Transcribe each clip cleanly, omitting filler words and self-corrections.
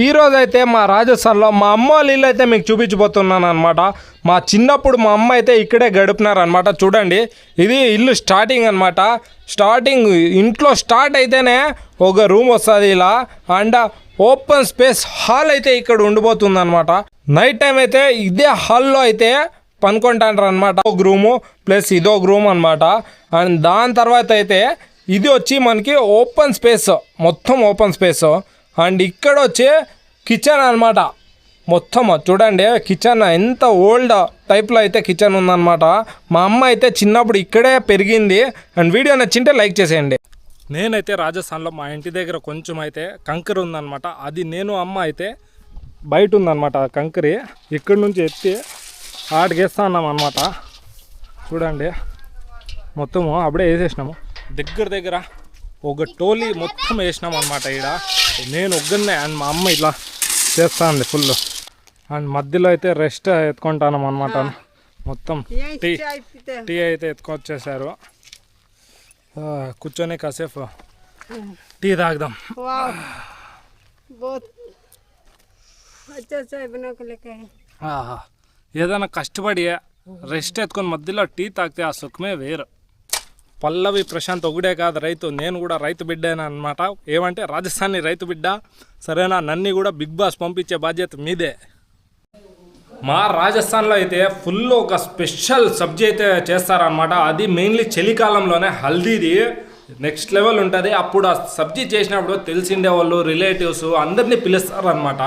ఈ రోజు అయితే మా రాజస్థాన్లో మా అమ్మ వాళ్ళ ఇల్లు అయితే మీకు చూపించబోతున్నాను అనమాట. మా చిన్నప్పుడు మా అమ్మ అయితే ఇక్కడే గడుపునారనమాట. చూడండి, ఇది ఇల్లు స్టార్టింగ్ అనమాట. స్టార్టింగ్ ఇంట్లో స్టార్ట్ అయితేనే ఒక రూమ్ వస్తుంది ఇలా, అండ్ ఓపెన్ స్పేస్ హాల్ అయితే ఇక్కడ ఉండిపోతుంది అనమాట. నైట్ టైం అయితే ఇదే హాల్లో అయితే పనుకుంటాంటారు అనమాట. ఒక రూము ప్లస్ ఇదొక రూమ్ అనమాట. అండ్ దాని తర్వాత అయితే ఇది వచ్చి మనకి ఓపెన్ స్పేస్, మొత్తం ఓపెన్ స్పేస్. అండ్ ఇక్కడ వచ్చి కిచెన్ అనమాట. మొత్తం చూడండి, కిచెన్ ఎంత ఓల్డ్ టైప్లో అయితే కిచెన్ ఉందన్నమాట. మా అమ్మ అయితే చిన్నప్పుడు ఇక్కడే పెరిగింది. అండ్ వీడియో నచ్చింటే లైక్ చేసేయండి. నేనైతే రాజస్థాన్లో మా ఇంటి దగ్గర కొంచెం అయితే కంకర ఉందన్నమాట. అది నేను అమ్మ అయితే బయట ఉందన్నమాట. కంకరి ఇక్కడి నుంచి ఎత్తి ఆడికేస్తా ఉన్నాం అనమాట. చూడండి, మొత్తము అప్పుడే వేసేసినాము. దగ్గర ఒక టోలీ మొత్తం వేసినాం అనమాట. ఈడ నేను ఒక్కనే, అండ్ మా అమ్మ ఇట్లా చేస్తా ఉంది ఫుల్. అండ్ మధ్యలో అయితే రెస్ట్ ఎత్తుకుంటాను అనమాట. మొత్తం టీ అయితే ఎత్తుకొచ్చేసారు. కూర్చొని కాసేపు టీ తాగుదాం. ఏదైనా కష్టపడి రెస్ట్ ఎత్తుకొని మధ్యలో టీ తాగితే ఆ సుఖమే వేరు. పల్లవి ప్రశాంత్ ఒకడే కాదు రైతు, నేను కూడా రైతు బిడ్డేనా అనమాట. ఏమంటే రాజస్థానీ రైతు బిడ్డ. సరేనా, నన్ను కూడా బిగ్ బాస్ పంపించే బాధ్యత మీదే. మా రాజస్థాన్లో అయితే ఫుల్ ఒక స్పెషల్ సబ్జీ అయితే చేస్తారనమాట. అది మెయిన్లీ చలికాలంలోనే హల్దీది నెక్స్ట్ లెవెల్ ఉంటుంది. అప్పుడు ఆ సబ్జీ చేసినప్పుడు తెలిసిండే వాళ్ళు, రిలేటివ్స్ అందరినీ పిలుస్తారనమాట.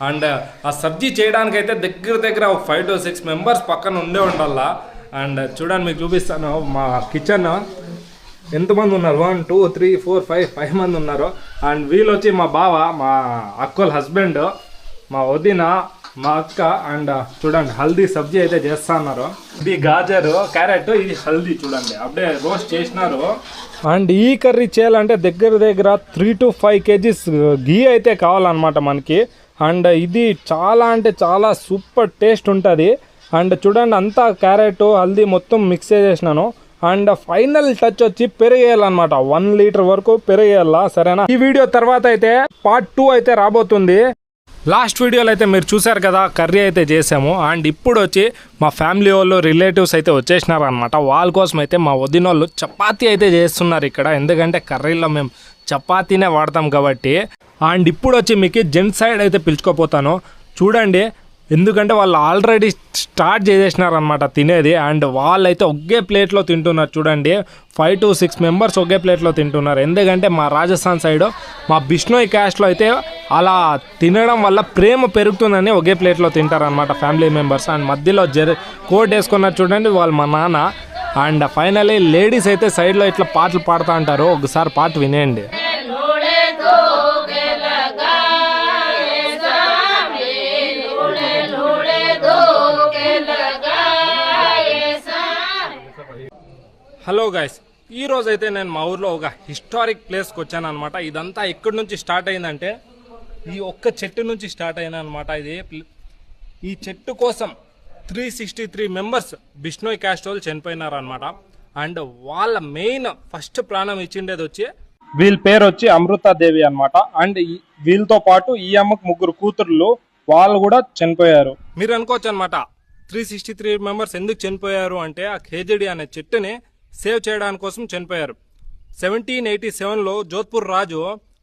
అండ్ ఆ సబ్జీ చేయడానికైతే దగ్గర ఒక 5 to 6 మెంబర్స్ పక్కన ఉండే ఉండాల. అండ్ చూడండి, మీకు చూపిస్తాను మా కిచెన్ ఎంతమంది ఉన్నారు. 1 2 3 4 5 మంది ఉన్నారు. అండ్ వీళ్ళు వచ్చి మా బావ, మా అక్కల హస్బెండ్, మా వదిన, మా అక్క. అండ్ చూడండి, హల్దీ సబ్జీ అయితే చేస్తా ఉన్నారు. ఇది గాజరు, క్యారెట్, ఇది హల్దీ. చూడండి, అప్పుడే రోస్ట్ చేసినారు. అండ్ ఈ కర్రీ చేయాలంటే దగ్గర 3 to 5 kgs ఘీ అయితే కావాలన్నమాట మనకి. అండ్ ఇది చాలా అంటే చాలా సూపర్ టేస్ట్ ఉంటుంది. అండ్ చూడండి, అంతా క్యారెట్, హల్దీ మొత్తం మిక్స్ చేసేసినాను. అండ్ ఫైనల్ టచ్ వచ్చి పెరిగేయాలన్నమాట. 1 లీటర్ వరకు పెరిగేయాల. సరేనా, ఈ వీడియో తర్వాత అయితే పార్ట్ 2 అయితే రాబోతుంది. లాస్ట్ వీడియోలో అయితే మీరు చూసారు కదా, కర్రీ అయితే చేసాము. అండ్ ఇప్పుడు వచ్చి మా ఫ్యామిలీ వాళ్ళు, రిలేటివ్స్ అయితే వచ్చేసినారు అనమాట. వాళ్ళ కోసం అయితే మా వదిన వాళ్ళు చపాతీ అయితే చేస్తున్నారు ఇక్కడ. ఎందుకంటే కర్రీలో మేము చపాతీనే వాడతాం కాబట్టి. అండ్ ఇప్పుడు వచ్చి మీకు జెంట్స్ సైడ్ అయితే పిలుచుకోపోతాను. చూడండి, ఎందుకంటే వాళ్ళు ఆల్రెడీ స్టార్ట్ చేసేసినారనమాట తినేది. అండ్ వాళ్ళైతే ఒకే ప్లేట్లో తింటున్నారు. చూడండి, 5 to 6 మెంబర్స్ ఒకే ప్లేట్లో తింటున్నారు. ఎందుకంటే మా రాజస్థాన్ సైడ్, మా బిష్ణోయ్ క్యాస్ట్లో అయితే అలా తినడం వల్ల ప్రేమ పెరుగుతుందని ఒకే ప్లేట్లో తింటారనమాట ఫ్యామిలీ మెంబర్స్. అండ్ మధ్యలో కోట్ వేసుకున్నారు చూడండి, వాళ్ళు మా నాన్న. అండ్ ఫైనలీ లేడీస్ అయితే సైడ్లో ఇట్లా పాటలు పాడుతూ ఉంటారు. ఒకసారి పాట వినేయండి. హలో గైస్, ఈరోజు అయితే నేను మా ఊర్లో ఒక హిస్టారిక్ ప్లేస్కి వచ్చాను అనమాట. ఇదంతా ఎక్కడి నుంచి స్టార్ట్ అయిందంటే ఈ ఒక్క చెట్టు నుంచి స్టార్ట్ అయినా అనమాట. ఈ చెట్టు కోసం 363 మెంబర్స్ బిష్ణోయ్ క్యాస్ట్ వాళ్ళు చనిపోయినారు అనమాట. అండ్ వాళ్ళ మెయిన్ ఫస్ట్ ప్రాణం ఇచ్చిండేది వచ్చి వీళ్ళ పేరు వచ్చి అమృతాదేవి అనమాట. అండ్ వీళ్ళతో పాటు ఈ అమ్మకు 3 కూతుర్లు, వాళ్ళు కూడా చనిపోయారు. మీరు అనుకోవచ్చు అనమాట, 363 మెంబర్స్ ఎందుకు చనిపోయారు అంటే ఆ ఖేజడి అనే చెట్టుని సేవ్ చేయడానికి కోసం చనిపోయారు. 1787లో జోధ్పూర్ రాజు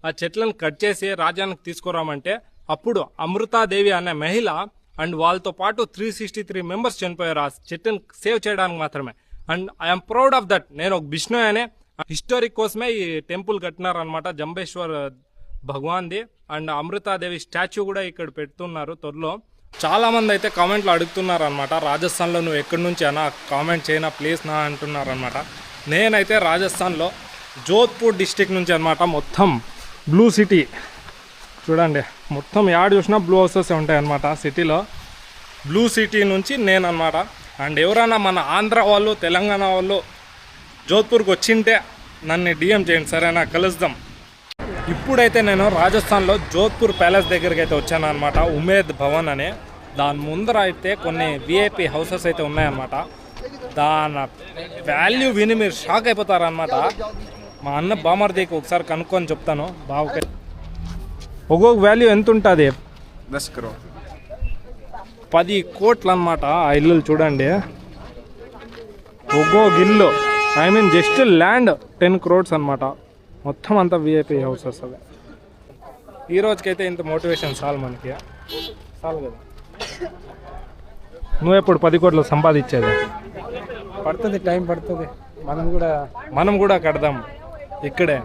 ఆ చెట్లను కట్ చేసి రాజ్యానికి తీసుకురామంటే అప్పుడు అమృతాదేవి అనే మహిళ అండ్ వాళ్ళతో పాటు 363 మెంబర్స్ చనిపోయారు ఆ చెట్టును సేవ్ చేయడానికి మాత్రమే. And I'm proud of that. నేను ఒక బిష్ణోయ్ అనే హిస్టారిక్ కోసమే ఈ టెంపుల్ కట్టినారనమాట, జంబేశ్వర్ భగవాన్ది. అండ్ అమృతాదేవి స్టాచ్యూ కూడా ఇక్కడ పెడుతున్నారు త్వరలో. చాలా మంది అయితే కామెంట్లో అడుగుతున్నారు అనమాట, రాజస్థాన్లో నువ్వు ఎక్కడి నుంచి అన్నా కామెంట్ చేయనా ప్లీజ్ నా అంటున్నారు అనమాట. నేనైతే రాజస్థాన్లో జోధ్పూర్ డిస్టిక్ నుంచి అనమాట. మొత్తం బ్లూ సిటీ చూడండి, మొత్తం యాడ్ చూసినా బ్లూ హౌసెస్ ఉంటాయి అనమాట సిటీలో. బ్లూ సిటీ నుంచి నేను అనమాట. అండ్ ఎవరైనా మన ఆంధ్ర వాళ్ళు, తెలంగాణ వాళ్ళు జోధ్పూర్కి వచ్చింటే నన్ను డిఎం చేయండి, సరేనా, కలుద్దాం. ఇప్పుడైతే నేను రాజస్థాన్లో జోధ్పూర్ ప్యాలెస్ దగ్గరికి అయితే వచ్చాను అనమాట. ఉమేద్ భవన్ అనే దాని ముందర అయితే కొన్ని విఐపి హౌసెస్ అయితే ఉన్నాయన్నమాట. దాని వాల్యూ విని మీరు షాక్ అయిపోతారనమాట. మా అన్న బామర్దికి ఒకసారి కనుక్కొని చెప్తాను బావకి. ఒక్కొక్క వాల్యూ ఎంత ఉంటుంది? 10 crore. 10 కోట్లు అనమాట ఆ ఇల్లులు చూడండి. ఒక్కొక్క ఇల్లు I mean just land 10 crores అనమాట. మొత్తం అంతా విఐపి హౌసెస్ అవి. ఈ రోజుకైతే ఇంత మోటివేషన్ చాలు మనకి, చాలు కదా. నువ్వు ఎప్పుడు 10 కోట్లు సంపాదించేది? పడుతుంది, టైం పడుతుంది. మనం కూడా కడదాం ఇక్కడే.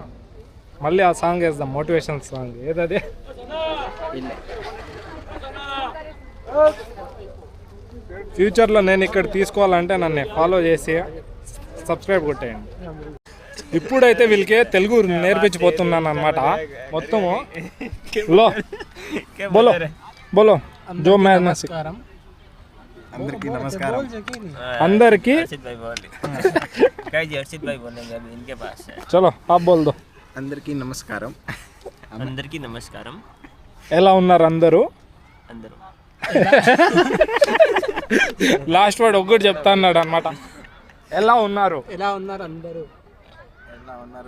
మళ్ళీ ఆ సాంగ్ వేద్దాం, మోటివేషన్ సాంగ్. ఏదది? ఫ్యూచర్లో నేను ఇక్కడ తీసుకోవాలంటే నన్ను ఫాలో చేసి సబ్స్క్రైబ్ కొట్టేయండి. ఇప్పుడైతే వీళ్ళకి తెలుగు నేర్పించిపోతున్నాను అనమాట మొత్తము. లో బోలో బోలో జో మ్యాథ్స్. అందరికీ నమస్కారం. అందరికీ చలో आप बोल दो. అందరికీ నమస్కారం. అందరికీ నమస్కారం. ఎలా ఉన్నారు అందరూ? అందరూ లాస్ట్ వర్డ్ ఒక్కటి చెప్తా అన్నాడు అనమాట. ఎలా ఉన్నారు? ఎలా ఉన్నారు అందరూ?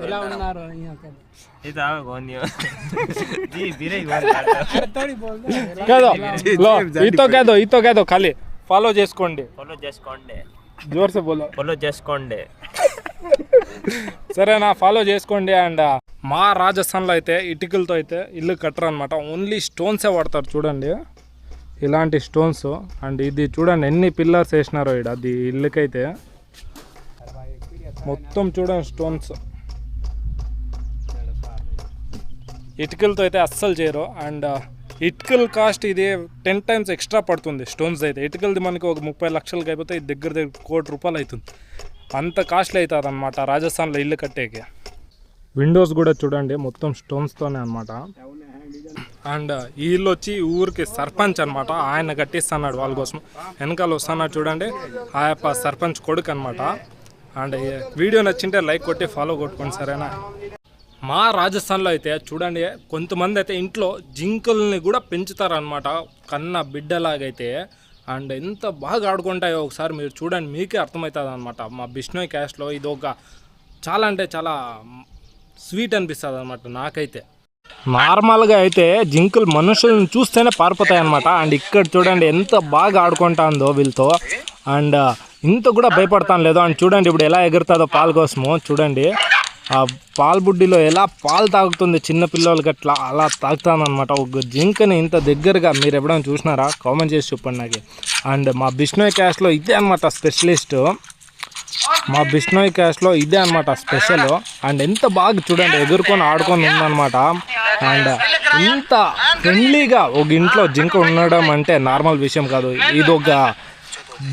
ఎలా ఉన్నారు? ఈతో కాదో ఖాళీ ఫాలో చేసుకోండి. జోర్సే బోలో. ఫాలో చేసుకోండి. సరేనా, ఫాలో చేసుకోండి. అండ్ మా రాజస్థాన్లో అయితే ఇటుకలతో అయితే ఇల్లు కట్టరు అనమాట. ఓన్లీ స్టోన్సే వాడతారు చూడండి, ఇలాంటి స్టోన్స్. అండ్ ఇది చూడండి ఎన్ని పిల్లర్స్ వేసినారో ఇక్కడ. అది ఇల్లుకైతే మొత్తం చూడండి స్టోన్స్. ఇటుకలతో అయితే అస్సలు చేయరు. అండ్ ఇటుకల కాస్ట్ ఇది 10 times ఎక్స్ట్రా పడుతుంది స్టోన్స్ అయితే. ఇటుకలది మనకి ఒక 30 లక్షలకి అయిపోతే ఇది దగ్గర ₹1 కోటి అవుతుంది. అంత కాస్ట్లీ అవుతుంది అనమాట రాజస్థాన్లో ఇల్లు కట్టేకి. విండోస్ కూడా చూడండి మొత్తం స్టోన్స్తోనే అనమాట. అండ్ ఈ ఇల్లు వచ్చి ఊరికి సర్పంచ్ అనమాట, ఆయన కట్టిస్తున్నాడు వాళ్ళ కోసం. వెనకాల వస్తున్నాడు చూడండి, ఆ యొక్క సర్పంచ్ కొడుకు అనమాట. అండ్ వీడియో నచ్చింటే లైక్ కొట్టి ఫాలో కొట్టుకోండి సరేనా. మా రాజస్థాన్లో అయితే చూడండి కొంతమంది అయితే ఇంట్లో జింకల్ని కూడా పెంచుతారనమాట కన్న బిడ్డలాగైతే. అండ్ ఎంత బాగా ఆడుకుంటాయో ఒకసారి మీరు చూడండి, మీకే అర్థమవుతుంది అనమాట. మా బిష్ణోయ్ క్యాస్ట్లో ఇది ఒక చాలా అంటే చాలా స్వీట్ అనిపిస్తుంది అనమాట నాకైతే. నార్మల్గా అయితే జింకలు మనుషులను చూస్తేనే పారిపోతాయి అనమాట. అండ్ ఇక్కడ చూడండి ఎంత బాగా ఆడుకుంటుందో వీళ్ళతో. అండ్ ఇంత కూడా భయపడతాను లేదు. అండ్ చూడండి ఇప్పుడు ఎలా ఎగురుతుందో పాల కోసము. చూడండి ఆ పాల బుడ్డిలో ఎలా పాలు తాగుతుంది చిన్న పిల్లలకి, అలా తాగుతాను అనమాట. ఒక జింకని ఇంత దగ్గరగా మీరు ఎప్పుడైనా చూసినారా? కామెంట్ చేసి చెప్పండి నాకు. అండ్ మా బిష్ణోయ్ క్యాస్ట్లో ఇదే అనమాట స్పెషలిస్ట్. మా బిష్ణోయ్ క్యాస్ట్లో ఇదే అనమాట స్పెషల్. అండ్ ఎంత బాగా చూడండి ఎగురుకొని ఆడుకొని ఉందన్నమాట. అండ్ ఇంత ఫ్రెండ్లీగా ఒక ఇంట్లో జింక ఉండడం అంటే నార్మల్ విషయం కాదు. ఇది ఒక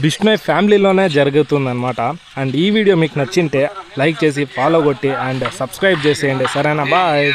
బిష్ణోయ్ ఫ్యామిలీలోనే జరుగుతుందన్నమాట. అండ్ ఈ వీడియో మీకు నచ్చింటే లైక్ చేసి ఫాలో కొట్టి అండ్ సబ్స్క్రైబ్ చేసేయండి సరేనా. బాయ్.